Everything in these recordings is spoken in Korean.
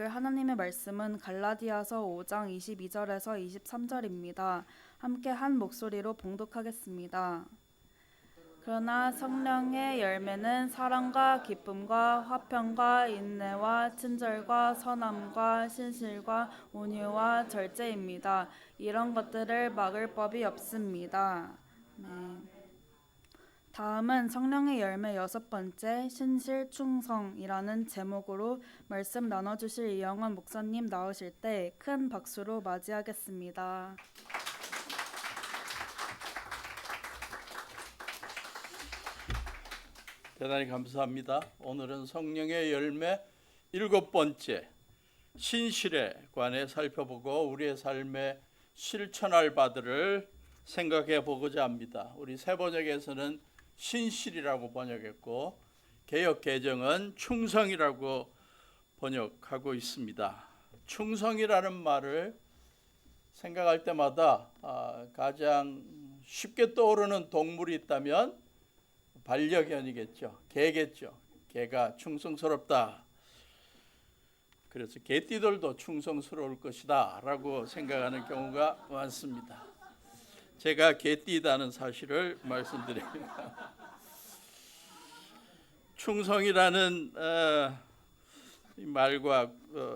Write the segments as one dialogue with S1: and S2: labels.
S1: 읽을 하나님의 말씀은 갈라디아서 5장 22절에서 23절입니다. 함께 한 목소리로 봉독하겠습니다. 그러나 성령의 열매는 사랑과 기쁨과 화평과 인내와 친절과 선함과 신실과 온유와 절제입니다. 이런 것들을 막을 법이 없습니다. 네. 다음은 성령의 열매 6번째 신실 충성이라는 제목으로 말씀 나눠주실 이영원 목사님 나오실 때 큰 박수로 맞이하겠습니다.
S2: 대단히 감사합니다. 오늘은 성령의 열매 7번째 신실에 관해 살펴보고 우리의 삶에 실천할 바들을 생각해 보고자 합니다. 우리 새번역에서는 신실이라고 번역했고 개역 개정은 충성이라고 번역하고 있습니다. 충성이라는 말을 생각할 때마다 가장 쉽게 떠오르는 동물이 있다면 반려견이겠죠. 개겠죠. 개가 충성스럽다. 그래서 개띠들도 충성스러울 것이다 라고 생각하는 경우가 많습니다. 제가 개띠다는 사실을 말씀드립니다. 충성이라는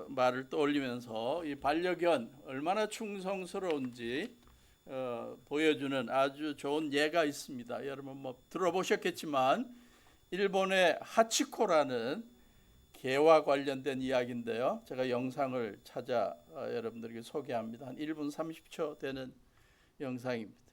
S2: 말을 떠올리면서 이 반려견 얼마나 충성스러운지 보여주는 아주 좋은 예가 있습니다. 여러분 들어보셨겠지만 일본의 하치코라는 개와 관련된 이야기인데요. 제가 영상을 찾아 여러분들에게 소개합니다. 한 1분 30초 되는 영상입니다.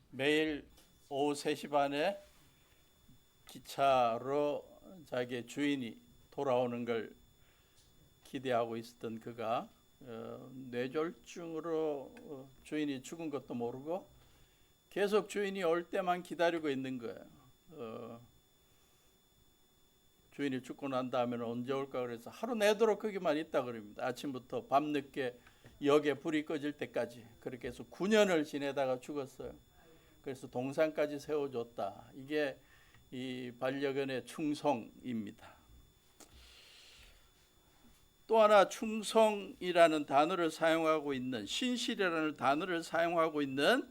S2: 매일 오후 3시 반에 기차로 자기의 주인이 돌아오는 걸 기대하고 있었던 그가 뇌졸중으로 주인이 죽은 것도 모르고 계속 주인이 올 때만 기다리고 있는 거예요. 주인이 죽고 난 다음에는 언제 올까 그래서 하루 내도록 거기만 있다 그럽니다. 아침부터 밤늦게 역에 불이 꺼질 때까지 그렇게 해서 9년을 지내다가 죽었어요. 그래서 동상까지 세워줬다. 이게 이 반려견의 충성입니다. 또 하나 충성이라는 단어를 사용하고 있는 신실이라는 단어를 사용하고 있는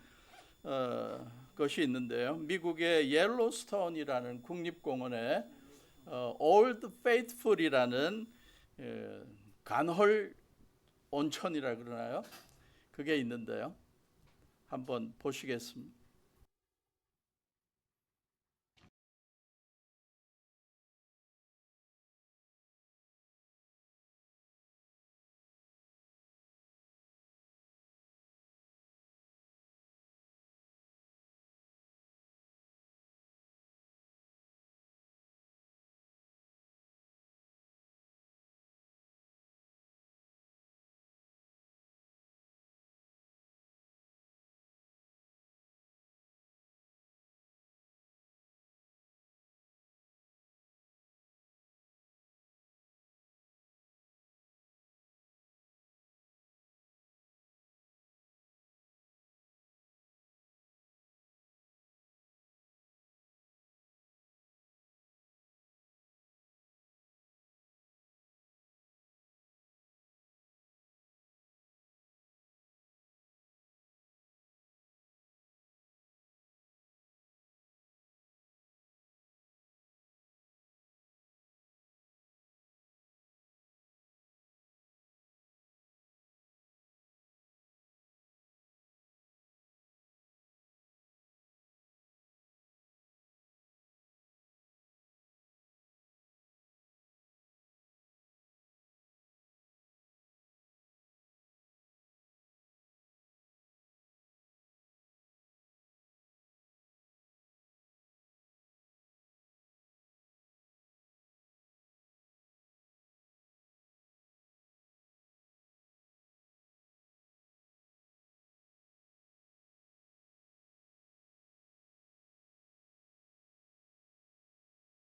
S2: 것이 있는데요. 미국의 옐로스톤이라는 국립공원에 Old Faithful이라는 간헐 온천이라 그러나요? 그게 있는데요. 한번 보시겠습니다.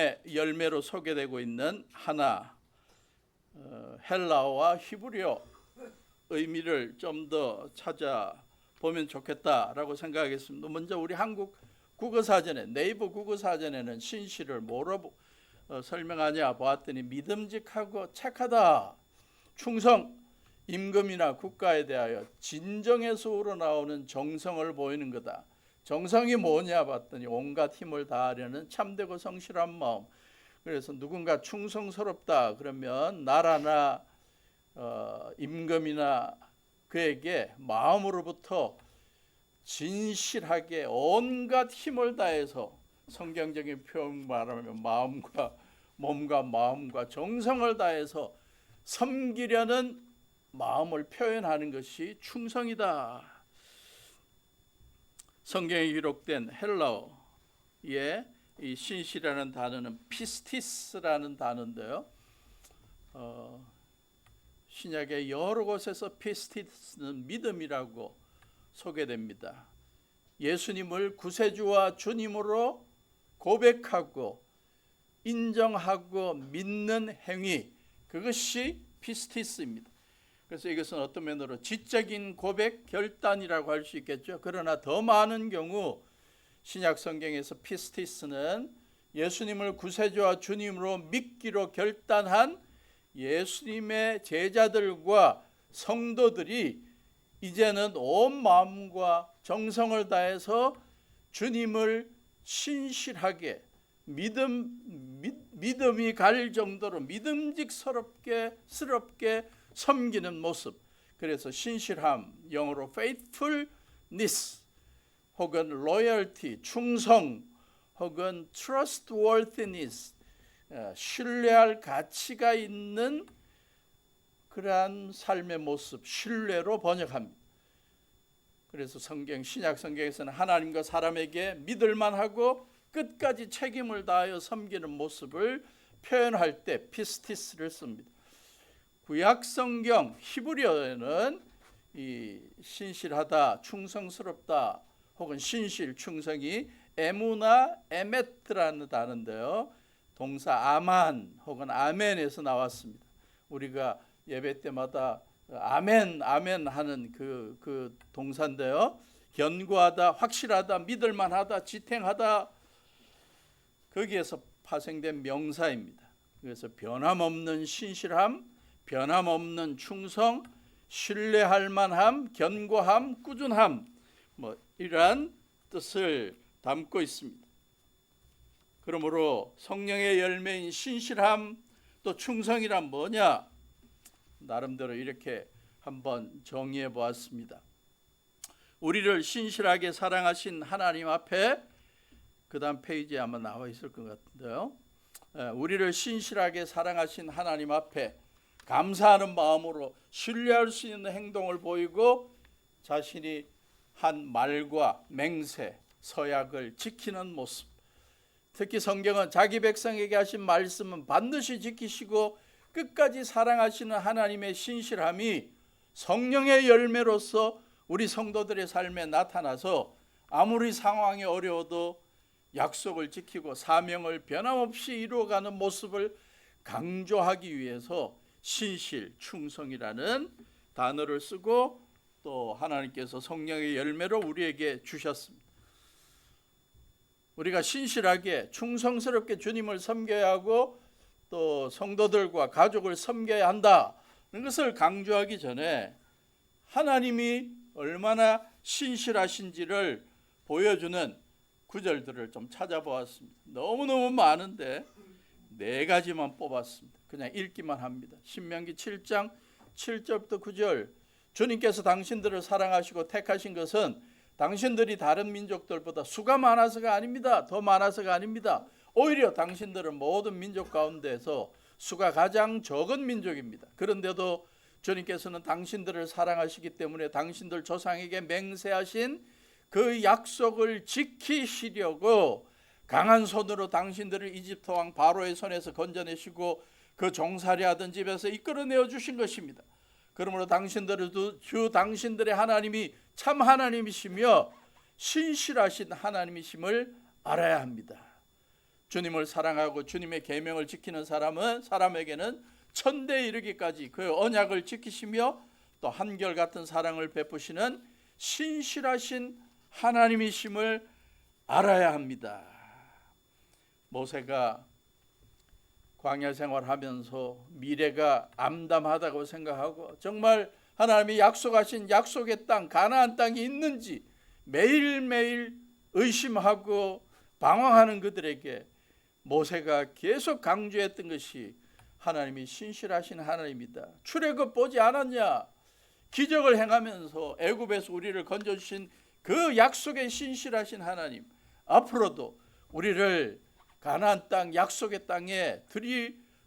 S2: 열매로 소개되고 있는 하나, 헬라어와 히브리어 의미를 좀 더 찾아보면 좋겠다라고 생각하겠습니다. 먼저 우리 한국 국어사전에, 네이버 국어사전에는 신실을 뭐로 설명하냐 보았더니 믿음직하고 착하다, 충성, 임금이나 국가에 대하여 진정에서 우러나오는 정성을 보이는 거다. 정성이 뭐냐 봤더니 온갖 힘을 다하려는 참되고 성실한 마음. 그래서 누군가 충성스럽다 그러면 나라나 임금이나 그에게 마음으로부터 진실하게 온갖 힘을 다해서, 성경적인 표현 말하면 마음과 몸과 마음과 정성을 다해서 섬기려는 마음을 표현하는 것이 충성이다. 성경에 기록된 헬라어의 이 신실이라는 단어는 피스티스라는 단어인데요. 신약의 여러 곳에서 피스티스는 믿음이라고 소개됩니다. 예수님을 구세주와 주님으로 고백하고 인정하고 믿는 행위, 그것이 피스티스입니다. 그래서 이것은 어떤 면으로 지적인 고백, 결단이라고 할 수 있겠죠. 그러나 더 많은 경우 신약 성경에서 피스티스는 예수님을 구세주와 주님으로 믿기로 결단한 예수님의 제자들과 성도들이 이제는 온 마음과 정성을 다해서 주님을 신실하게 믿음이 갈 정도로 믿음직스럽게 섬기는 모습. 그래서 신실함, 영어로 faithfulness 혹은 loyalty, 충성 혹은 trustworthiness, 신뢰할 가치가 있는 그러한 삶의 모습, 신뢰로 번역합니다. 그래서 신약 성경에서는 하나님과 사람에게 믿을만하고 끝까지 책임을 다하여 섬기는 모습을 표현할 때 피스티스를 씁니다. 구약 성경 히브리어에는 이 신실하다, 충성스럽다 혹은 신실, 충성이 에무나 에메트라는 단어인데요. 동사 아만 혹은 아멘에서 나왔습니다. 우리가 예배 때마다 아멘, 아멘 하는 그 동사인데요. 견고하다, 확실하다, 믿을만하다, 지탱하다, 거기에서 파생된 명사입니다. 그래서 변함없는 신실함, 변함없는 충성, 신뢰할 만함, 견고함, 꾸준함, 이러한 뜻을 담고 있습니다. 그러므로 성령의 열매인 신실함 또 충성이란 뭐냐? 나름대로 이렇게 한번 정의해 보았습니다. 우리를 신실하게 사랑하신 하나님 앞에, 그 다음 페이지에 아마 나와 있을 것 같은데요. 우리를 신실하게 사랑하신 하나님 앞에 감사하는 마음으로 신뢰할 수 있는 행동을 보이고 자신이 한 말과 맹세, 서약을 지키는 모습. 특히 성경은 자기 백성에게 하신 말씀은 반드시 지키시고 끝까지 사랑하시는 하나님의 신실함이 성령의 열매로서 우리 성도들의 삶에 나타나서 아무리 상황이 어려워도 약속을 지키고 사명을 변함없이 이루어가는 모습을 강조하기 위해서 신실, 충성이라는 단어를 쓰고 또 하나님께서 성령의 열매로 우리에게 주셨습니다. 우리가 신실하게 충성스럽게 주님을 섬겨야 하고 또 성도들과 가족을 섬겨야 한다는 것을 강조하기 전에 하나님이 얼마나 신실하신지를 보여주는 구절들을 좀 찾아보았습니다. 너무너무 많은데 4가지만 뽑았습니다. 그냥 읽기만 합니다. 신명기 7장 7절부터 9절. 주님께서 당신들을 사랑하시고 택하신 것은 당신들이 다른 민족들보다 수가 많아서가 아닙니다. 더 많아서가 아닙니다. 오히려 당신들은 모든 민족 가운데서 수가 가장 적은 민족입니다. 그런데도 주님께서는 당신들을 사랑하시기 때문에 당신들 조상에게 맹세하신 그 약속을 지키시려고 강한 손으로 당신들을 이집트 왕 바로의 손에서 건져내시고 그 종살이하던 집에서 이끌어내어 주신 것입니다. 그러므로 당신들의 하나님이 참 하나님이시며 신실하신 하나님이심을 알아야 합니다. 주님을 사랑하고 주님의 계명을 지키는 사람에게는 천대에 이르기까지 그 언약을 지키시며 또 한결같은 사랑을 베푸시는 신실하신 하나님이심을 알아야 합니다. 모세가 광야 생활하면서 미래가 암담하다고 생각하고 정말 하나님이 약속하신 약속의 땅 가나안 땅이 있는지 매일매일 의심하고 방황하는 그들에게 모세가 계속 강조했던 것이 하나님이 신실하신 하나님이다. 출애굽 보지 않았냐? 기적을 행하면서 애굽에서 우리를 건져주신 그 약속의 신실하신 하나님, 앞으로도 우리를 가나안 땅 약속의 땅에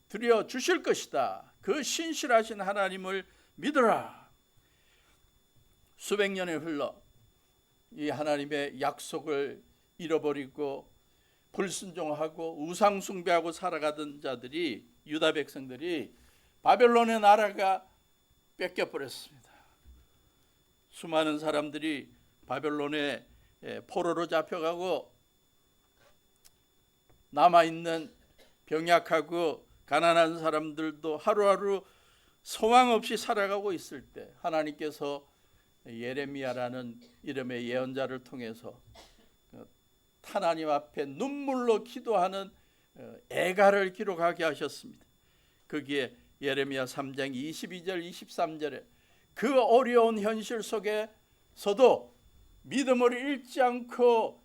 S2: 들여 주실 것이다. 그 신실하신 하나님을 믿어라. 수백 년이 흘러 이 하나님의 약속을 잃어버리고 불순종하고 우상 숭배하고 살아가던 자들이, 유다 백성들이 바벨론의 나라가 뺏겨버렸습니다. 수많은 사람들이 바벨론의 포로로 잡혀가고 남아있는 병약하고 가난한 사람들도 하루하루 소망 없이 살아가고 있을 때 하나님께서 예레미야라는 이름의 예언자를 통해서 하나님 앞에 눈물로 기도하는 애가를 기록하게 하셨습니다. 거기에 예레미야 3장 22절 23절에 그 어려운 현실 속에서도 믿음을 잃지 않고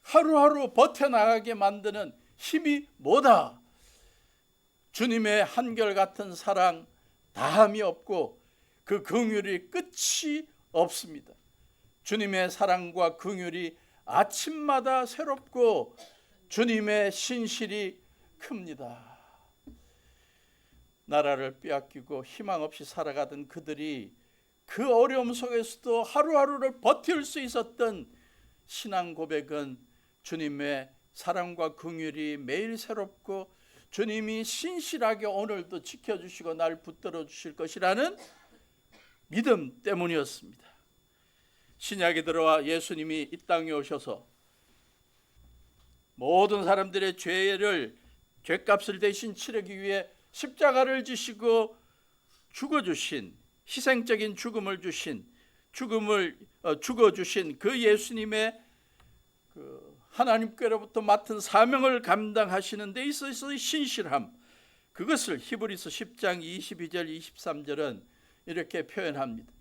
S2: 하루하루 버텨나가게 만드는 힘이 뭐다? 주님의 한결같은 사랑 다함이 없고 그 긍휼이 끝이 없습니다. 주님의 사랑과 긍휼이 아침마다 새롭고 주님의 신실이 큽니다. 나라를 빼앗기고 희망 없이 살아가던 그들이 그 어려움 속에서도 하루하루를 버틸 수 있었던 신앙 고백은 주님의 사랑과 긍휼이 매일 새롭고 주님이 신실하게 오늘도 지켜주시고 날 붙들어 주실 것이라는 믿음 때문이었습니다. 신약에 들어와 예수님이 이 땅에 오셔서 모든 사람들의 죄값을 대신 치르기 위해 십자가를 지시고 죽어주신, 희생적인 죽음을 죽어주신 그 예수님의 하나님께로부터 맡은 사명을 감당하시는 데 있어서의 신실함, 그것을 히브리서 10장 22절 23절은 이렇게 표현합니다.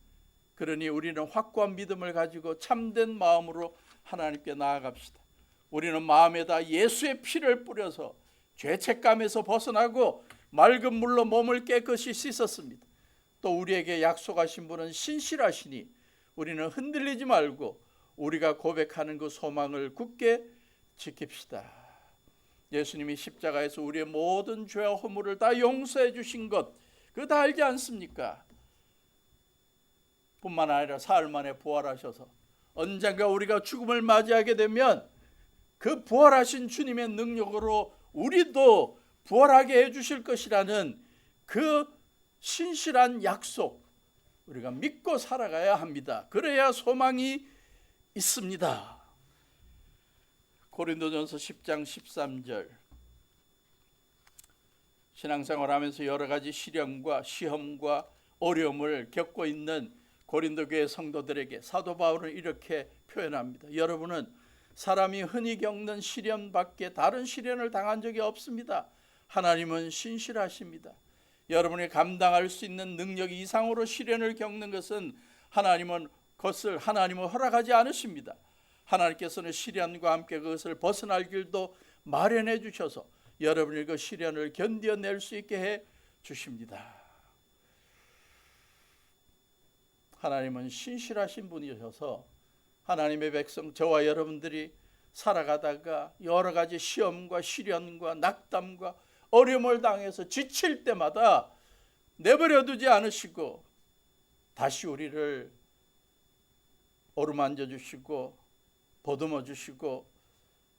S2: 그러니 우리는 확고한 믿음을 가지고 참된 마음으로 하나님께 나아갑시다. 우리는 마음에다 예수의 피를 뿌려서 죄책감에서 벗어나고 맑은 물로 몸을 깨끗이 씻었습니다. 또 우리에게 약속하신 분은 신실하시니 우리는 흔들리지 말고 우리가 고백하는 그 소망을 굳게 지킵시다. 예수님이 십자가에서 우리의 모든 죄와 허물을 다 용서해 주신 것, 그거 다 알지 않습니까? 뿐만 아니라 사흘 만에 부활하셔서 언젠가 우리가 죽음을 맞이하게 되면 그 부활하신 주님의 능력으로 우리도 부활하게 해주실 것이라는 그 신실한 약속, 우리가 믿고 살아가야 합니다. 그래야 소망이 있습니다. 고린도전서 10장 13절, 신앙생활하면서 여러 가지 시련과 시험과 어려움을 겪고 있는 고린도 교회 성도들에게 사도 바울은 이렇게 표현합니다. 여러분은 사람이 흔히 겪는 시련 밖에 다른 시련을 당한 적이 없습니다. 하나님은 신실하십니다. 여러분이 감당할 수 있는 능력 이상으로 시련을 겪는 것은 하나님은 허락하지 않으십니다. 하나님께서는 시련과 함께 그것을 벗어날 길도 마련해 주셔서 여러분이 그 시련을 견뎌낼 수 있게 해 주십니다. 하나님은 신실하신 분이셔서 하나님의 백성 저와 여러분들이 살아가다가 여러 가지 시험과 시련과 낙담과 어려움을 당해서 지칠 때마다 내버려 두지 않으시고 다시 우리를 어루만져 주시고 보듬어 주시고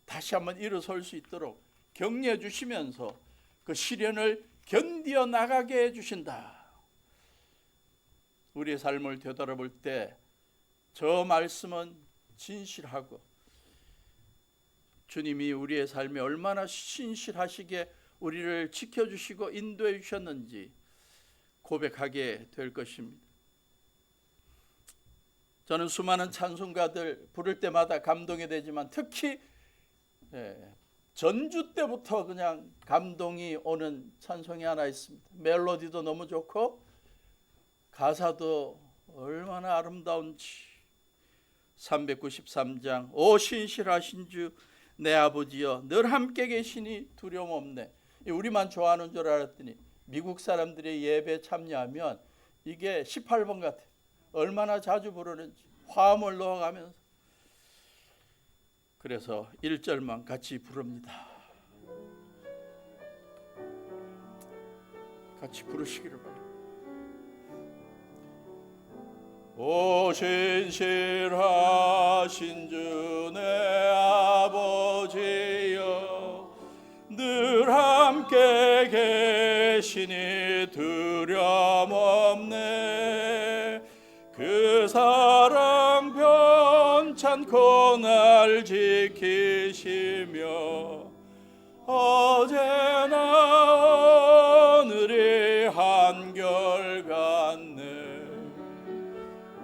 S2: 다시 한번 일어설 수 있도록 격려해 주시면서 그 시련을 견디어 나가게 해 주신다. 우리의 삶을 되돌아볼 때 저 말씀은 진실하고 주님이 우리의 삶에 얼마나 신실하시게 우리를 지켜주시고 인도해 주셨는지 고백하게 될 것입니다. 저는 수많은 찬송가들 부를 때마다 감동이 되지만 특히 전주 때부터 그냥 감동이 오는 찬송이 하나 있습니다. 멜로디도 너무 좋고 가사도 얼마나 아름다운지. 393장 오 신실하신 주 내 아버지여 늘 함께 계시니 두려움 없네. 우리만 좋아하는 줄 알았더니 미국 사람들이 예배 참여하면 이게 18번 같아요. 얼마나 자주 부르는지 화음을 넣어가면서. 그래서 1절만 같이 부릅니다. 같이 부르시기를 바랍니다. 오 신실하신 주 내 아버지여 늘 함께 계시니 두려움 없네. 그 사랑 변찮고 날 지키시며 어제나 오늘이 한결같네.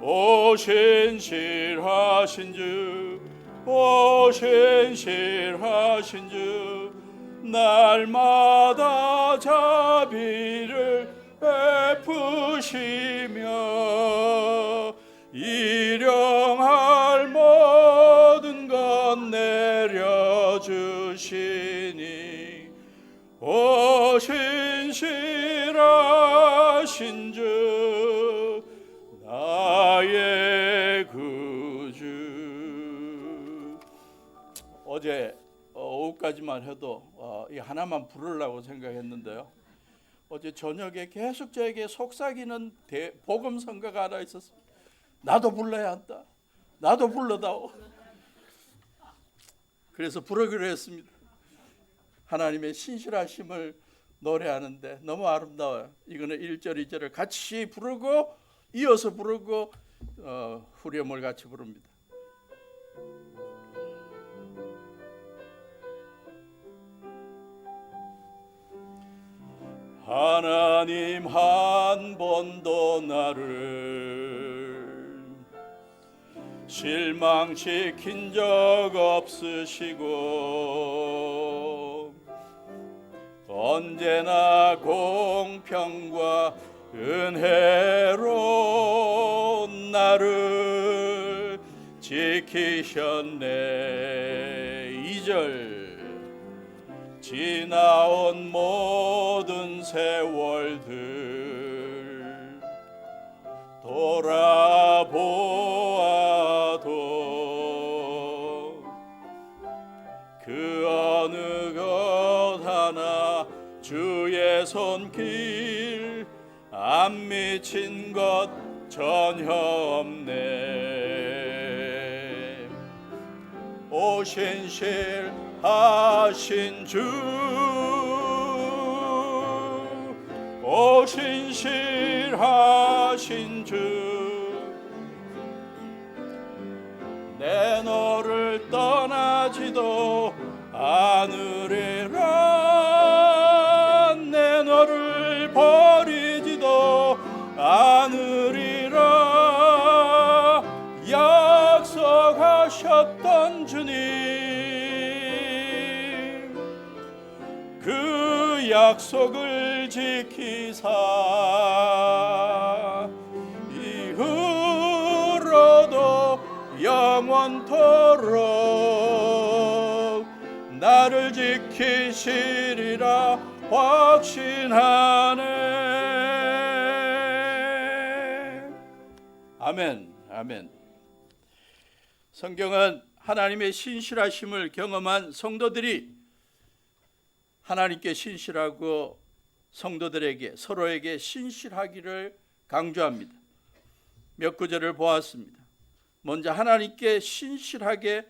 S2: 오 신실하신 주, 오 신실하신 주 날마다 자비를 베푸시며 일용할 모든 것 내려주시니 오 신실하신 주 나의 구주. 어제 오후까지만 해도 이 하나만 부르려고 생각했는데요. 어제 저녁에 계속 저에게 속삭이는 복음 선가가 하나 있었습니다. 나도 불러야 한다. 나도 불러다오. 그래서 부르기로 했습니다. 하나님의 신실하심을 노래하는데 너무 아름다워요. 이거는 1절 2절을 같이 부르고 이어서 부르고 후렴을 같이 부릅니다. 하나님 한 번도 나를 실망시킨 적 없으시고 언제나 공평과 은혜로 나를 지키셨네. 2절 지나온 모든 세월들 돌아보아도 그 어느 것 하나 주의 손길 안 미친 것 전혀 없네. 오 신실하신 주, 오 신실하신 주, 내 너를 떠나지도 않으리라. 내 너를 버리지도 않으리라. 약속하셨던 주님, 그 약속을 지키사 이후로도 영원토록 나를 지키시리라 확신하네. 아멘. 아멘. 성경은 하나님의 신실하심을 경험한 성도들이 하나님께 신실하고 성도들에게 서로에게 신실하기를 강조합니다. 몇 구절을 보았습니다. 먼저 하나님께 신실하게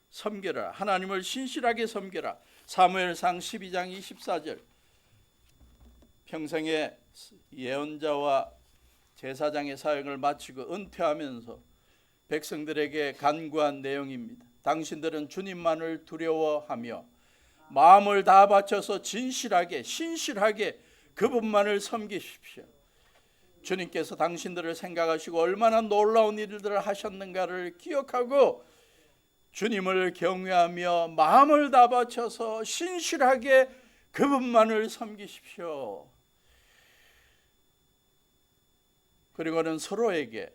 S2: 섬겨라. 하나님을 신실하게 섬겨라. 사무엘상 12장 24절. 평생의 예언자와 제사장의 사역을 마치고 은퇴하면서 백성들에게 간구한 내용입니다. 당신들은 주님만을 두려워하며 마음을 다 바쳐서 진실하게 신실하게 그분만을 섬기십시오. 주님께서 당신들을 생각하시고 얼마나 놀라운 일들을 하셨는가를 기억하고 주님을 경외하며 마음을 다 바쳐서 신실하게 그분만을 섬기십시오. 그리고는 서로에게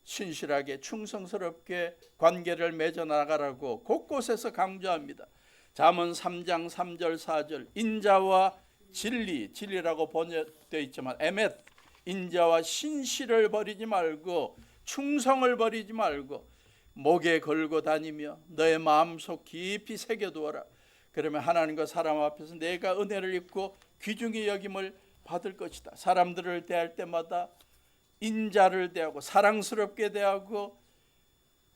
S2: 신실하게 충성스럽게 관계를 맺어나가라고 곳곳에서 강조합니다. 잠언 3장 3절 4절 인자와 진리라고 번역되어 있지만 에멧, 인자와 신실을 버리지 말고 충성을 버리지 말고 목에 걸고 다니며 너의 마음속 깊이 새겨두어라. 그러면 하나님과 사람 앞에서 내가 은혜를 입고 귀중히 여김을 받을 것이다. 사람들을 대할 때마다 인자를 대하고 사랑스럽게 대하고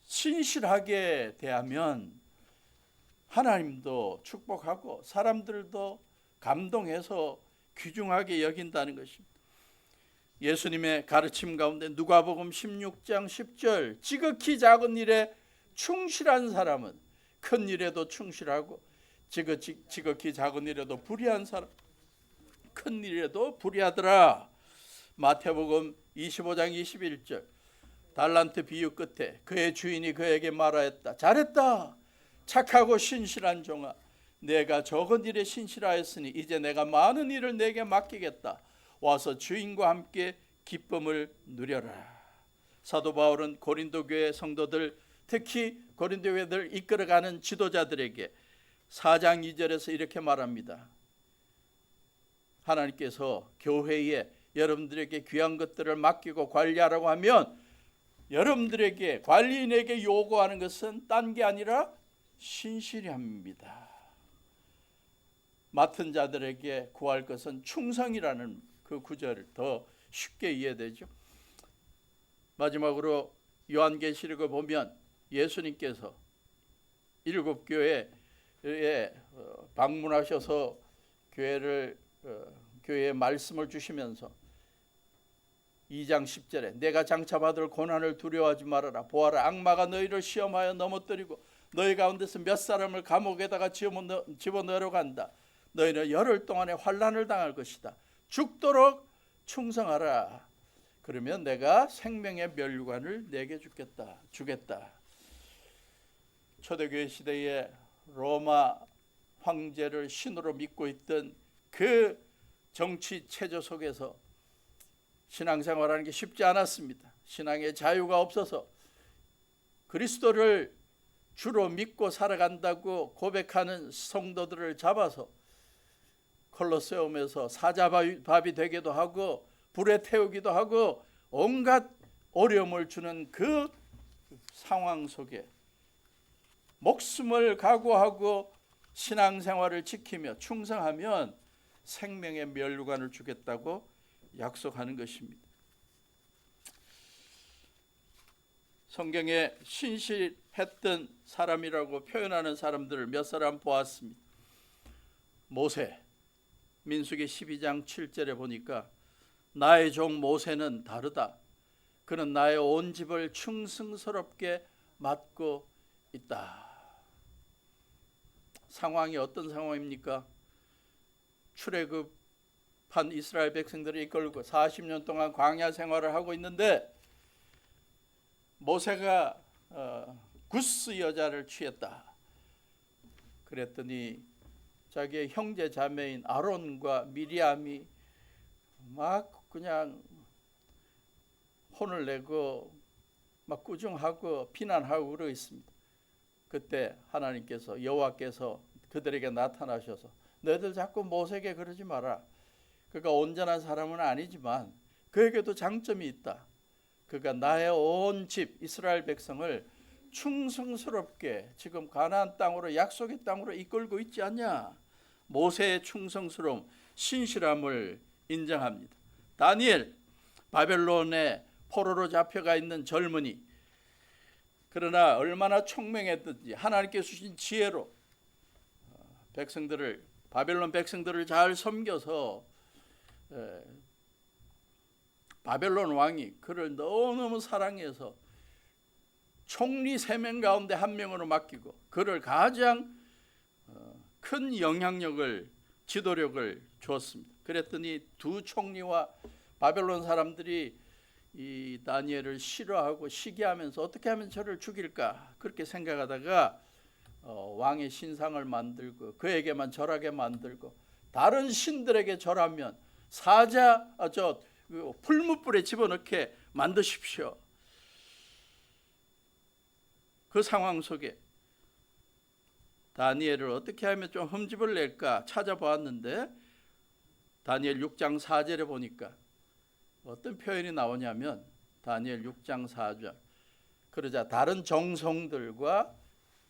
S2: 신실하게 대하면 하나님도 축복하고 사람들도 감동해서 귀중하게 여긴다는 것입니다. 예수님의 가르침 가운데 누가복음 16장 10절 지극히 작은 일에 충실한 사람은 큰 일에도 충실하고 지극히 작은 일에도 불의한 사람 큰 일에도 불의하더라. 마태복음 25장 21절 달란트 비유 끝에 그의 주인이 그에게 말하였다. 잘했다. 착하고 신실한 종아. 내가 적은 일에 신실하였으니 이제 내가 많은 일을 내게 맡기겠다. 와서 주인과 함께 기쁨을 누려라. 사도 바울은 고린도 교회 성도들 특히 고린도 교회를 이끌어가는 지도자들에게 4장 2절에서 이렇게 말합니다. 하나님께서 교회에 여러분들에게 귀한 것들을 맡기고 관리하라고 하면 여러분들에게 관리인에게 요구하는 것은 딴 게 아니라 신실히 합니다. 맡은 자들에게 구할 것은 충성이라는 그 구절을 더 쉽게 이해되죠. 마지막으로 요한계시록을 보면 예수님께서 7교회에 방문하셔서 교회에 말씀을 주시면서 2장 10절에 내가 장차 받을 고난을 두려워하지 말아라. 보아라 악마가 너희를 시험하여 넘어뜨리고 너희 가운데서 몇 사람을 감옥에다가 집어넣으려고 한다. 너희는 열흘 동안의 환난을 당할 것이다. 죽도록 충성하라. 그러면 내가 생명의 면류관을 내게 주겠다. 초대교회 시대에 로마 황제를 신으로 믿고 있던 그 정치 체제 속에서 신앙생활하는 게 쉽지 않았습니다. 신앙의 자유가 없어서 그리스도를 주로 믿고 살아간다고 고백하는 성도들을 잡아서 콜로세움에서 사자밥이 되기도 하고 불에 태우기도 하고 온갖 어려움을 주는 그 상황 속에 목숨을 각오하고 신앙생활을 지키며 충성하면 생명의 면류관을 주겠다고 약속하는 것입니다. 성경에 신실했던 사람이라고 표현하는 사람들을 몇 사람 보았습니다. 모세, 민수기 12장 7절에 보니까 나의 종 모세는 다르다. 그는 나의 온 집을 충성스럽게 맡고 있다. 상황이 어떤 상황입니까? 출애굽한 이스라엘 백성들을 이끌고 40년 동안 광야 생활을 하고 있는데 모세가 구스 여자를 취했다. 그랬더니 자기의 형제 자매인 아론과 미리암이 막 그냥 혼을 내고 막 꾸중하고 비난하고 그러고 있습니다. 그때 하나님께서 여호와께서 그들에게 나타나셔서 너희들 자꾸 모세에게 그러지 마라. 그가 온전한 사람은 아니지만 그에게도 장점이 있다. 그가 나의 온 집 이스라엘 백성을 충성스럽게 지금 가나안 땅으로 약속의 땅으로 이끌고 있지 않냐. 모세의 충성스러움 신실함을 인정합니다. 다니엘 바벨론에 포로로 잡혀가 있는 젊은이 그러나 얼마나 총명했든지 하나님께서 주신 지혜로 바벨론 백성들을 잘 섬겨서 바벨론 왕이 그를 너무너무 사랑해서 총리 3명 가운데 1명으로 맡기고 그를 가장 큰 영향력을 지도력을 주었습니다. 그랬더니 두 총리와 바벨론 사람들이 이 다니엘을 싫어하고 시기하면서 어떻게 하면 저를 죽일까 그렇게 생각하다가 왕의 신상을 만들고 그에게만 절하게 만들고 다른 신들에게 절하면 풀무불에 집어넣게 만드십시오. 그 상황 속에 다니엘을 어떻게 하면 좀 흠집을 낼까 찾아보았는데 다니엘 6장 4절에 보니까 어떤 표현이 나오냐면 다니엘 6장 4절 그러자 다른 정성들과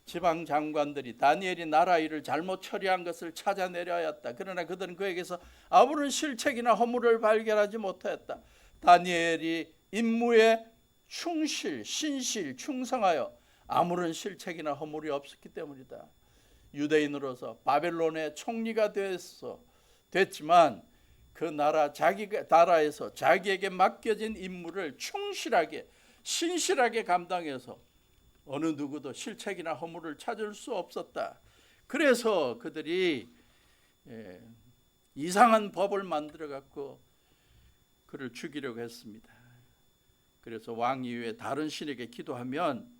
S2: 지방 장관들이 다니엘이 나라 일을 잘못 처리한 것을 찾아내려 하였다. 그러나 그들은 그에게서 아무런 실책이나 허물을 발견하지 못하였다. 다니엘이 임무에 충실, 신실, 충성하여 아무런 실책이나 허물이 없었기 때문이다. 유대인으로서 바벨론의 총리가 됐지만 그 나라에서 자기에게 맡겨진 임무를 충실하게 신실하게 감당해서 어느 누구도 실책이나 허물을 찾을 수 없었다. 그래서 그들이 이상한 법을 만들어 갖고 그를 죽이려고 했습니다. 그래서 왕 이외에 다른 신에게 기도하면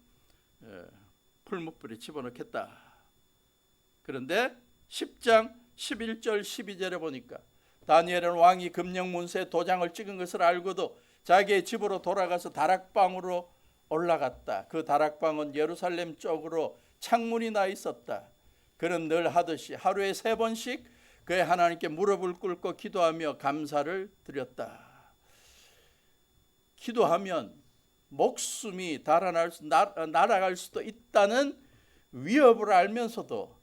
S2: 풀무불에 집어넣겠다. 그런데 10장 11절 12절에 보니까 다니엘은 왕이 금령문서에 도장을 찍은 것을 알고도 자기의 집으로 돌아가서 다락방으로 올라갔다. 그 다락방은 예루살렘 쪽으로 창문이 나 있었다. 그는 늘 하듯이 하루에 3번씩 그의 하나님께 무릎을 꿇고 기도하며 감사를 드렸다. 기도하면 목숨이 날아갈 수도 있다는 위협을 알면서도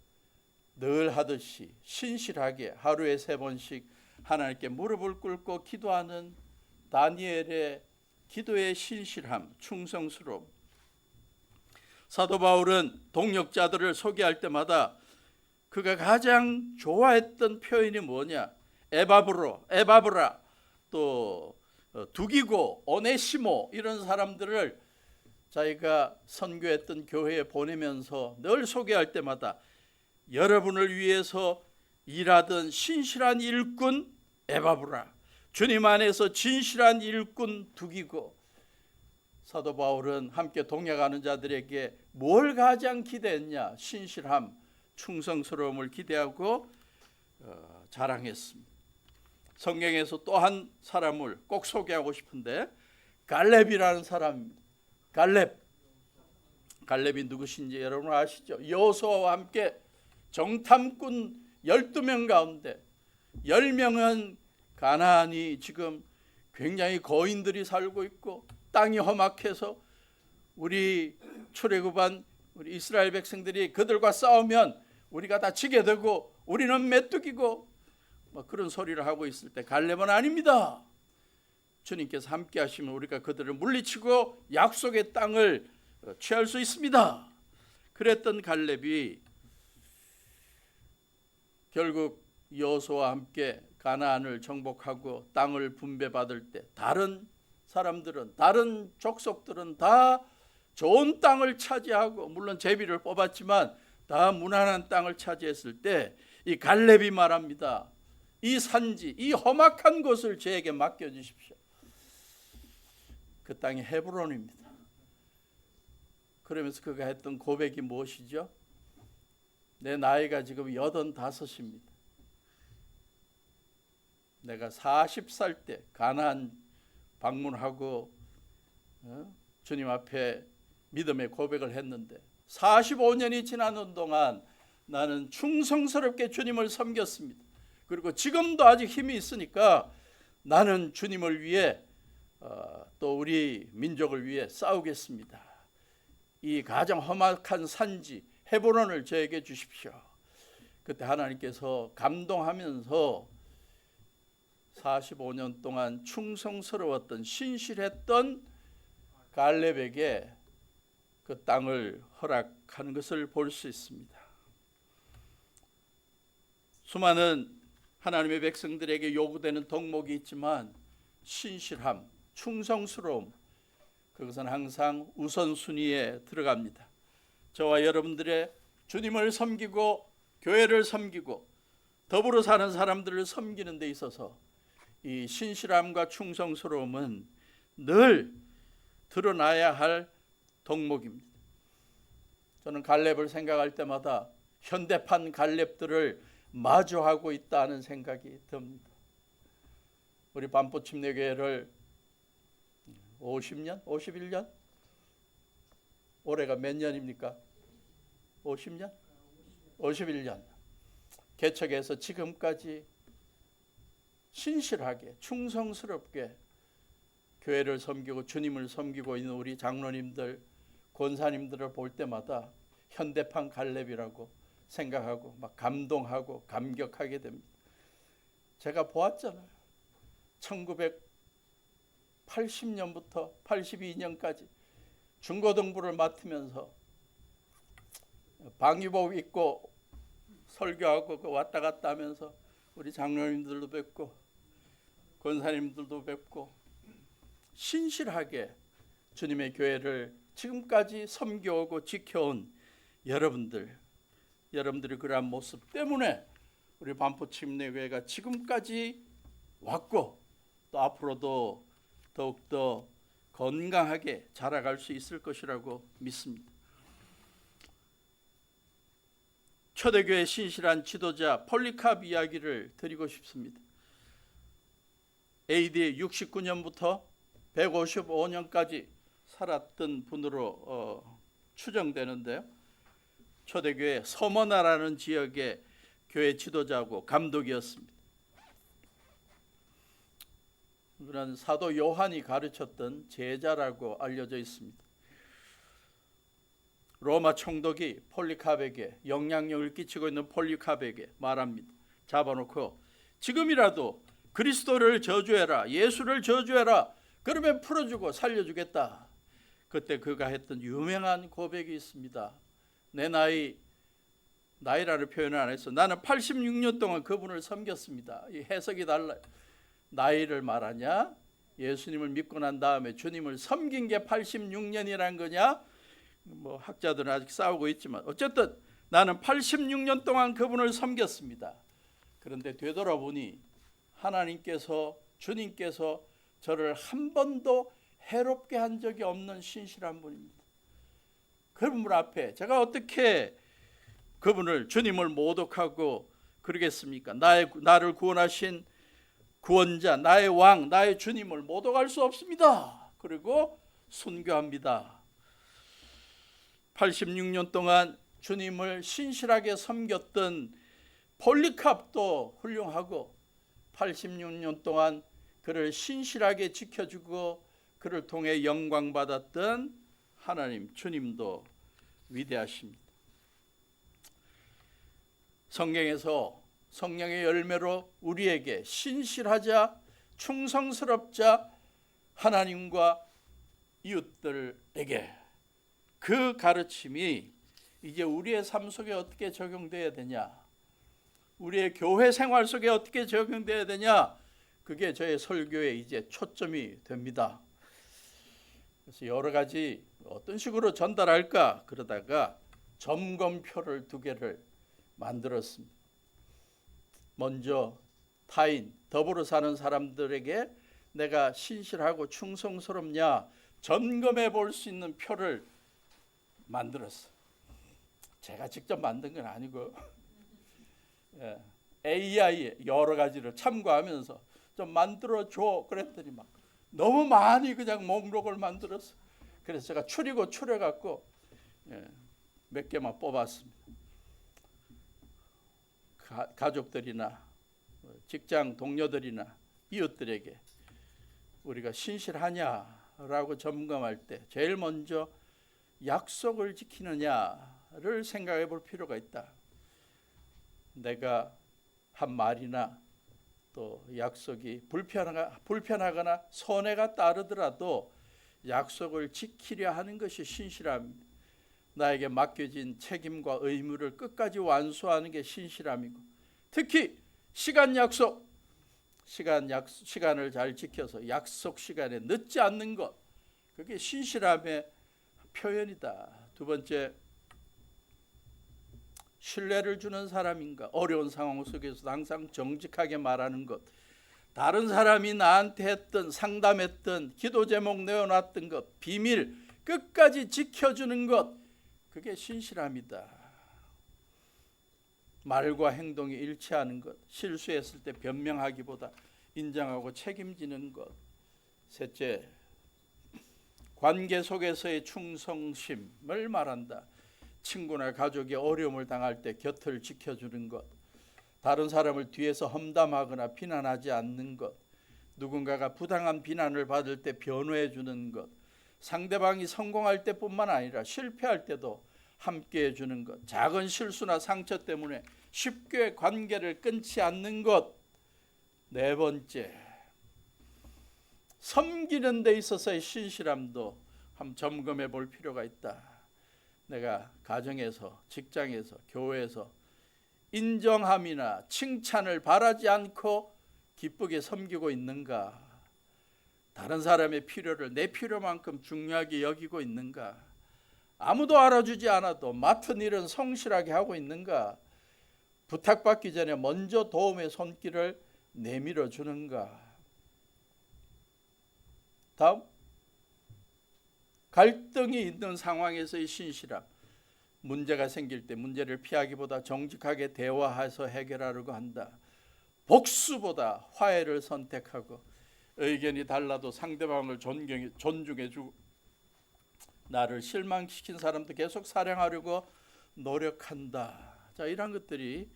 S2: 늘 하듯이 신실하게 하루에 3번씩 하나님께 무릎을 꿇고 기도하는 다니엘의 기도의 신실함, 충성스러움. 사도 바울은 동역자들을 소개할 때마다 그가 가장 좋아했던 표현이 뭐냐? 에바브라, 또 두기고, 오네시모 이런 사람들을 자기가 선교했던 교회에 보내면서 늘 소개할 때마다 여러분을 위해서 일하던 신실한 일꾼 에바브라, 주님 안에서 진실한 일꾼 두기고. 사도 바울은 함께 동역하는 자들에게 뭘 가장 기대했냐? 신실함, 충성스러움을 기대하고 자랑했습니다. 성경에서 또 한 사람을 꼭 소개하고 싶은데 갈렙이라는 사람입니다. 갈렙이 누구신지 여러분 아시죠? 여호수아와 함께 정탐꾼 12명 가운데 10명은 가나안이 지금 굉장히 거인들이 살고 있고 땅이 험악해서 우리 출애굽한 우리 이스라엘 백성들이 그들과 싸우면 우리가 다 지게 되고 우리는 메뚜기고 그런 소리를 하고 있을 때 갈렙은 아닙니다. 주님께서 함께 하시면 우리가 그들을 물리치고 약속의 땅을 취할 수 있습니다. 그랬던 갈렙이 결국 여호수아와 함께 가나안을 정복하고 땅을 분배받을 때 다른 사람들은, 다른 족속들은 다 좋은 땅을 차지하고 물론 제비를 뽑았지만 다 무난한 땅을 차지했을 때 이 갈렙이 말합니다. 이 산지, 이 험악한 곳을 저에게 맡겨주십시오. 그 땅이 헤브론입니다. 그러면서 그가 했던 고백이 무엇이죠? 내 나이가 지금 85입니다. 내가 40살 때 가나안 방문하고 주님 앞에 믿음의 고백을 했는데 45년이 지나는 동안 나는 충성스럽게 주님을 섬겼습니다. 그리고 지금도 아직 힘이 있으니까 나는 주님을 위해 또 우리 민족을 위해 싸우겠습니다. 이 가장 험악한 산지 헤브론을 저에게 주십시오. 그때 하나님께서 감동하면서 45년 동안 충성스러웠던 신실했던 갈렙에게 그 땅을 허락하는 것을 볼 수 있습니다. 수많은 하나님의 백성들에게 요구되는 덕목이 있지만 신실함, 충성스러움, 그것은 항상 우선순위에 들어갑니다. 저와 여러분들의 주님을 섬기고 교회를 섬기고 더불어 사는 사람들을 섬기는 데 있어서 이 신실함과 충성스러움은 늘 드러나야 할 덕목입니다. 저는 갈렙을 생각할 때마다 현대판 갈렙들을 마주하고 있다는 생각이 듭니다. 우리 반포침례교회를 50년? 51년? 올해가 몇 년입니까? 50년? 51년. 개척해서 지금까지 신실하게 충성스럽게 교회를 섬기고 주님을 섬기고 있는 우리 장로님들, 권사님들을 볼 때마다 현대판 갈렙이라고 생각하고 막 감동하고 감격하게 됩니다. 제가 보았잖아요. 1980년부터 82년까지 중고등부를 맡으면서 방위복 입고 설교하고 왔다 갔다 하면서 우리 장로님들도 뵙고 권사님들도 뵙고 신실하게 주님의 교회를 지금까지 섬겨오고 지켜온 여러분들이 그러한 모습 때문에 우리 반포침례교회가 지금까지 왔고 또 앞으로도 더욱더 건강하게 자라갈 수 있을 것이라고 믿습니다. 초대교회 신실한 지도자 폴리캅 이야기를 드리고 싶습니다. AD 69년부터 155년까지 살았던 분으로 추정되는데요. 초대교회 서머나라는 지역의 교회 지도자고 감독이었습니다. 그런 사도 요한이 가르쳤던 제자라고 알려져 있습니다. 로마 총독이 폴리캅에게 영향력을 끼치고 있는 폴리캅에게 말합니다. 잡아놓고 지금이라도 그리스도를 저주해라, 예수를 저주해라. 그러면 풀어주고 살려주겠다. 그때 그가 했던 유명한 고백이 있습니다. 내 나이라는 표현을 안 했어. 나는 86년 동안 그분을 섬겼습니다. 이 해석이 달라요. 나이를 말하냐? 예수님을 믿고 난 다음에 주님을 섬긴 게 86년이란 거냐? 뭐 학자들은 아직 싸우고 있지만 어쨌든 나는 86년 동안 그분을 섬겼습니다. 그런데 되돌아보니 하나님께서 주님께서 저를 한 번도 해롭게 한 적이 없는 신실한 분입니다. 그분 앞에 제가 어떻게 그분을 주님을 모독하고 그러겠습니까? 나를 구원하신 구원자, 나의 왕, 나의 주님을 모독할 수 없습니다. 그리고 순교합니다. 86년 동안 주님을 신실하게 섬겼던 폴리캅도 훌륭하고 86년 동안 그를 신실하게 지켜주고 그를 통해 영광받았던 하나님 주님도 위대하십니다. 성경에서 성령의 열매로 우리에게 신실하자, 충성스럽자, 하나님과 이웃들에게 그 가르침이 이제 우리의 삶 속에 어떻게 적용돼야 되냐, 우리의 교회 생활 속에 어떻게 적용돼야 되냐, 그게 저의 설교의 이제 초점이 됩니다. 그래서 여러 가지 어떤 식으로 전달할까 그러다가 점검표를 2개를 만들었습니다. 먼저 타인, 더불어 사는 사람들에게 내가 신실하고 충성스럽냐 점검해 볼 수 있는 표를 만들었어요. 제가 직접 만든 건 아니고 AI 여러 가지를 참고하면서 좀 만들어줘 그랬더니 막 너무 많이 그냥 목록을 만들었어. 그래서 제가 추려갖고 몇 개만 뽑았습니다. 가족들이나 직장 동료들이나 이웃들에게 우리가 신실하냐라고 점검할 때 제일 먼저 약속을 지키느냐를 생각해 볼 필요가 있다. 내가 한 말이나 또 약속이 불편하거나 손해가 따르더라도 약속을 지키려 하는 것이 신실함입니다. 나에게 맡겨진 책임과 의무를 끝까지 완수하는 게 신실함이고, 특히 시간 약속, 시간을 잘 지켜서 약속 시간에 늦지 않는 것, 그게 신실함의 표현이다. 두 번째, 신뢰를 주는 사람인가? 어려운 상황 속에서도 항상 정직하게 말하는 것. 다른 사람이 나한테 했던, 상담했던, 기도 제목 내어놨던 것, 비밀 끝까지 지켜주는 것, 그게 신실함이다. 말과 행동이 일치하는 것, 실수했을 때 변명하기보다 인정하고 책임지는 것. 셋째, 관계 속에서의 충성심을 말한다. 친구나 가족이 어려움을 당할 때 곁을 지켜주는 것, 다른 사람을 뒤에서 험담하거나 비난하지 않는 것, 누군가가 부당한 비난을 받을 때 변호해 주는 것, 상대방이 성공할 때뿐만 아니라 실패할 때도 함께 해주는 것, 작은 실수나 상처 때문에 쉽게 관계를 끊지 않는 것. 네 번째, 섬기는 데 있어서의 신실함도 한번 점검해 볼 필요가 있다. 내가 가정에서, 직장에서, 교회에서 인정함이나 칭찬을 바라지 않고 기쁘게 섬기고 있는가? 다른 사람의 필요를 내 필요만큼 중요하게 여기고 있는가? 아무도 알아주지 않아도 맡은 일은 성실하게 하고 있는가? 부탁받기 전에 먼저 도움의 손길을 내밀어 주는가? 다음, 갈등이 있는 상황에서의 신실함. 문제가 생길 때 문제를 피하기보다 정직하게 대화해서 해결하려고 한다. 복수보다 화해를 선택하고 의견이 달라도 상대방을 존중해주고 나를 실망시킨 사람도 계속 사랑하려고 노력한다. 자, 이런 것들이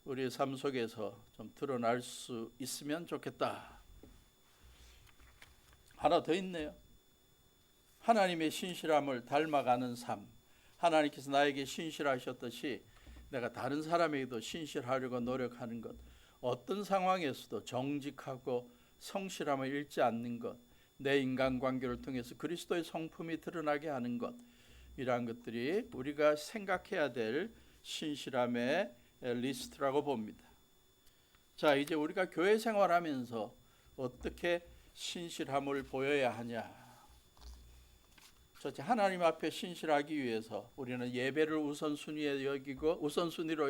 S2: 우리의 삶 속에서 좀 드러날 수 있으면 좋겠다. 하나 더 있네요. 하나님의 신실함을 닮아가는 삶. 하나님께서 나에게 신실하셨듯이 내가 다른 사람에게도 신실하려고 노력하는 것. 어떤 상황에서도 정직하고 성실함을 잃지 않는 것. 내 인간관계를 통해서 그리스도의 성품이 드러나게 하는 것. 이러한 것들이 우리가 생각해야 될 신실함의 리스트라고 봅니다. 자, 이제 우리가 교회 생활하면서 어떻게 신실함을 보여야 하냐. 첫째, 하나님 앞에 신실하기 위해서 우리는 예배를 우선순위로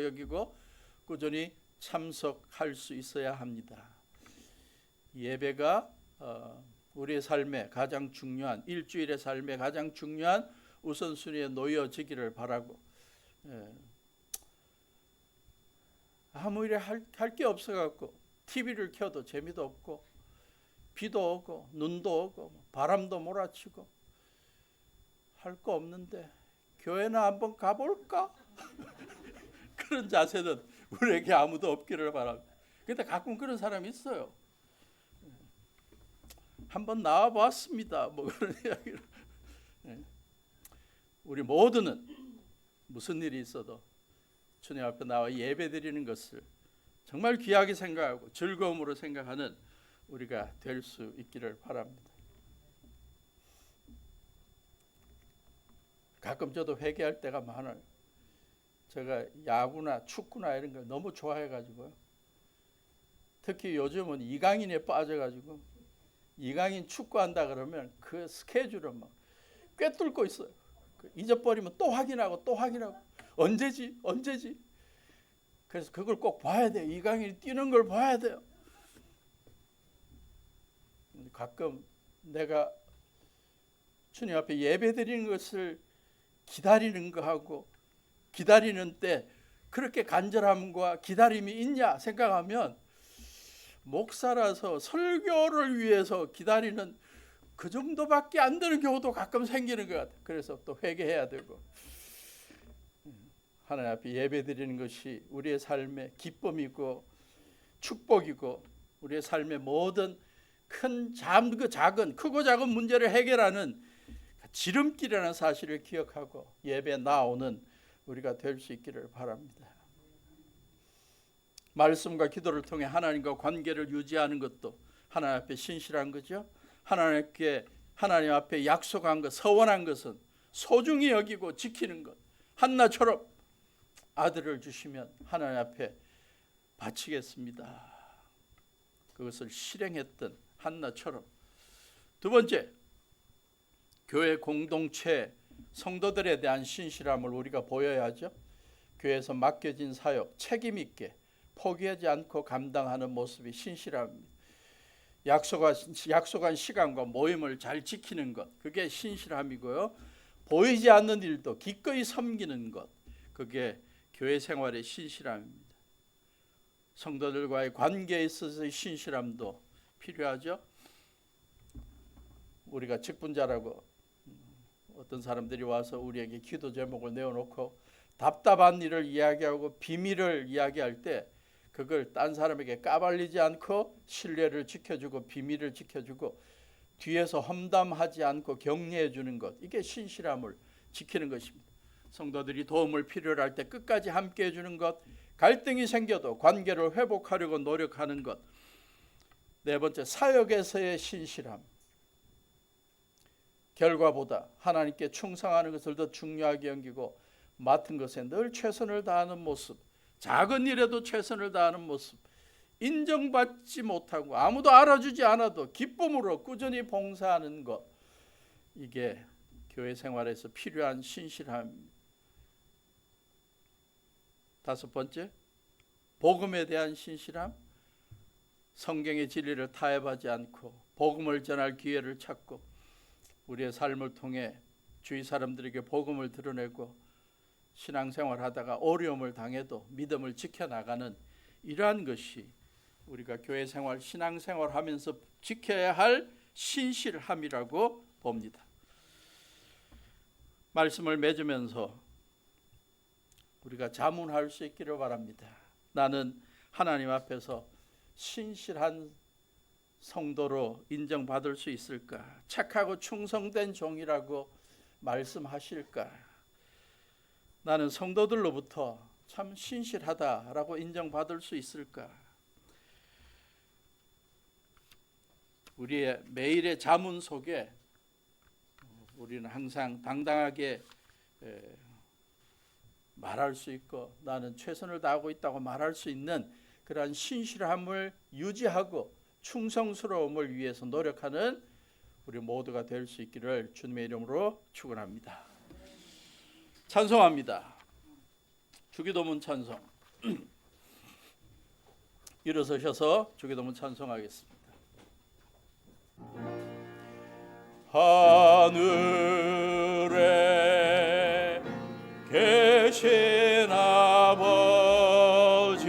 S2: 여기고 꾸준히 참석할 수 있어야 합니다. 예배가 우리의 삶에 가장 중요한, 일주일의 삶에 가장 중요한 우선순위에 놓여지기를 바라고, 아무 일에 할 게 없어갖고 TV를 켜도 재미도 없고 비도 오고 눈도 오고 바람도 몰아치고 할 거 없는데 교회나 한번 가볼까? 그런 자세는 우리에게 아무도 없기를 바랍니다. 근데 가끔 그런 사람이 있어요. 한번 나와봤습니다. 뭐 그런 이야기를. 우리 모두는 무슨 일이 있어도 주님 앞에 나와 예배 드리는 것을 정말 귀하게 생각하고 즐거움으로 생각하는 우리가 될 수 있기를 바랍니다. 가끔 저도 회개할 때가 많아요. 제가 야구나 축구나 이런 걸 너무 좋아해가지고요. 특히 요즘은 이강인에 빠져가지고 이강인 축구한다 그러면 그 스케줄을 막 꿰뚫고 있어요. 잊어버리면 또 확인하고 또 확인하고 언제지? 그래서 그걸 꼭 봐야 돼요. 이강인이 뛰는 걸 봐야 돼요. 가끔 내가 주님 앞에 예배 드리는 것을 기다리는 거하고 기다리는 때 그렇게 간절함과 기다림이 있냐 생각하면 목사라서 설교를 위해서 기다리는 그 정도밖에 안 되는 경우도 가끔 생기는 것 같아요. 그래서 또 회개해야 되고, 하나님 앞에 예배 드리는 것이 우리의 삶의 기쁨이고 축복이고 우리의 삶의 모든 크고 작은 문제를 해결하는 지름길이라는 사실을 기억하고 예배에 나오는 우리가 될 수 있기를 바랍니다. 말씀과 기도를 통해 하나님과 관계를 유지하는 것도 하나님 앞에 신실한 거죠. 하나님 앞에 약속한 것, 서원한 것은 소중히 여기고 지키는 것. 한나처럼 아들을 주시면 하나님 앞에 바치겠습니다. 그것을 실행했던 한나처럼. 두 번째, 교회 공동체 성도들에 대한 신실함을 우리가 보여야죠. 교회에서 맡겨진 사역 책임 있게 포기하지 않고 감당하는 모습이 신실함입니다. 약속한 시간과 모임을 잘 지키는 것, 그게 신실함이고요. 보이지 않는 일도 기꺼이 섬기는 것, 그게 교회 생활의 신실함입니다. 성도들과의 관계에 있어서의 신실함도 필요하죠. 우리가 직분자라고 어떤 사람들이 와서 우리에게 기도 제목을 내어놓고 답답한 일을 이야기하고 비밀을 이야기할 때 그걸 딴 사람에게 까발리지 않고 신뢰를 지켜주고 비밀을 지켜주고 뒤에서 험담하지 않고 격려해 주는 것, 이게 신실함을 지키는 것입니다. 성도들이 도움을 필요로 할 때 끝까지 함께 해주는 것, 갈등이 생겨도 관계를 회복하려고 노력하는 것. 네 번째, 사역에서의 신실함. 결과보다 하나님께 충성하는 것을 더 중요하게 여기고 맡은 것에 늘 최선을 다하는 모습, 작은 일에도 최선을 다하는 모습, 인정받지 못하고 아무도 알아주지 않아도 기쁨으로 꾸준히 봉사하는 것, 이게 교회 생활에서 필요한 신실함입니다. 다섯 번째, 복음에 대한 신실함. 성경의 진리를 타협하지 않고 복음을 전할 기회를 찾고 우리의 삶을 통해 주위 사람들에게 복음을 드러내고 신앙생활하다가 어려움을 당해도 믿음을 지켜나가는 이러한 것이 우리가 교회 생활, 신앙생활 하면서 지켜야 할 신실함이라고 봅니다. 말씀을 맺으면서 우리가 자문할 수 있기를 바랍니다. 나는 하나님 앞에서 신실한 성도로 인정받을 수 있을까? 착하고 충성된 종이라고 말씀하실까? 나는 성도들로부터 참 신실하다라고 인정받을 수 있을까? 우리의 매일의 자문 속에 우리는 항상 당당하게 말할 수 있고 나는 최선을 다하고 있다고 말할 수 있는 그러한 신실함을 유지하고 충성스러움을 위해서 노력하는 우리 모두가 될 수 있기를 주님의 이름으로 축원합니다. 찬송합니다. 주기도문 찬송. 일어서셔서 주기도문 찬송하겠습니다. 하늘에 계신 아버지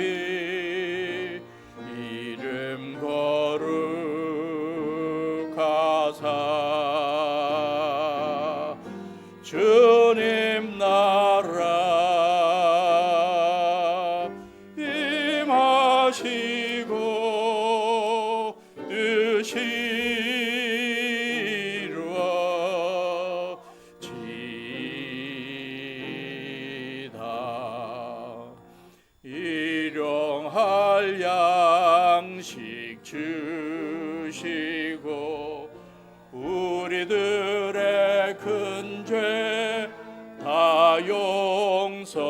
S2: 이름 거룩하사 주님 나라 임하시고 뜻이 일용할 양식 주시고 우리들의 큰 죄 다 용서하옵시고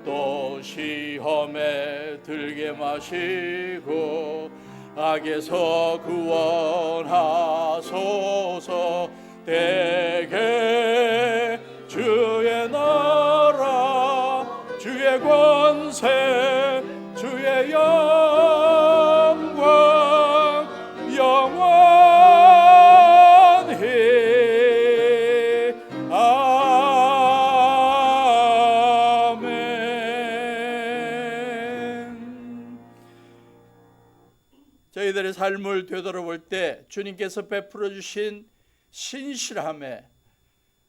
S2: 또 시험에 들게 마시고 악에서 구원하소서. 대개 주의 나라 주의 권세 주의 영광 영원히 아멘. 저희들의 삶을 되돌아볼 때 주님께서 베풀어 주신 신실함에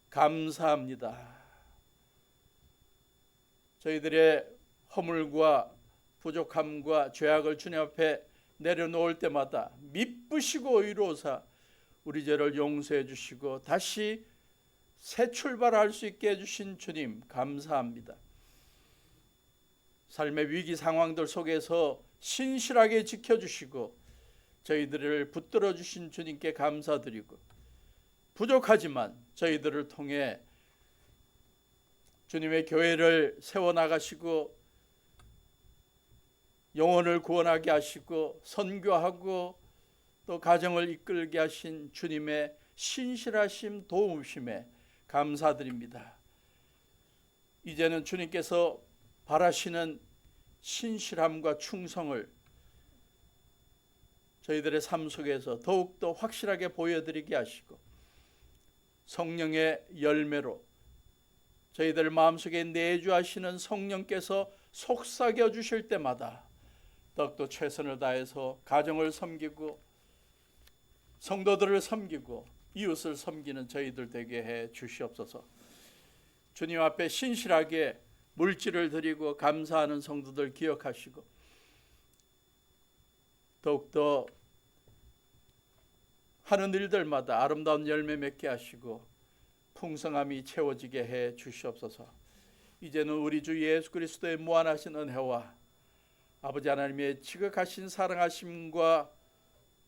S2: 감사합니다. 저희들의 허물과 부족함과 죄악을 주님 앞에 내려놓을 때마다 미쁘시고 의로사 우리 죄를 용서해 주시고 다시 새 출발할 수 있게 해주신 주님 감사합니다. 삶의 위기 상황들 속에서 신실하게 지켜주시고 저희들을 붙들어 주신 주님께 감사드리고 부족하지만 저희들을 통해 주님의 교회를 세워나가시고 영혼을 구원하게 하시고 선교하고 또 가정을 이끌게 하신 주님의 신실하심 도우심에 감사드립니다. 이제는 주님께서 바라시는 신실함과 충성을 저희들의 삶 속에서 더욱더 확실하게 보여드리게 하시고 성령의 열매로 저희들 마음속에 내주하시는 성령께서 속삭여 주실 때마다 더욱더 최선을 다해서 가정을 섬기고 성도들을 섬기고 이웃을 섬기는 저희들 되게 해 주시옵소서. 주님 앞에 신실하게 물질을 드리고 감사하는 성도들 기억하시고 더욱더 하는 일들마다 아름다운 열매 맺게 하시고 풍성함이 채워지게 해 주시옵소서. 이제는 우리 주 예수 그리스도의 무한하신 은혜와 아버지 하나님의 지극하신 사랑하심과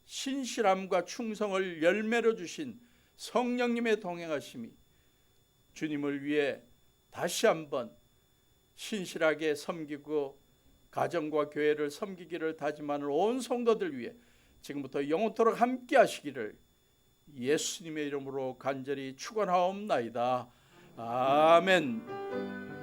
S2: 신실함과 충성을 열매로 주신 성령님의 동행하심이 주님을 위해 다시 한번 신실하게 섬기고 가정과 교회를 섬기기를 다짐하는 온 성도들 위해 지금부터 영원토록 함께 하시기를 예수님의 이름으로 간절히 축원하옵나이다. 아멘.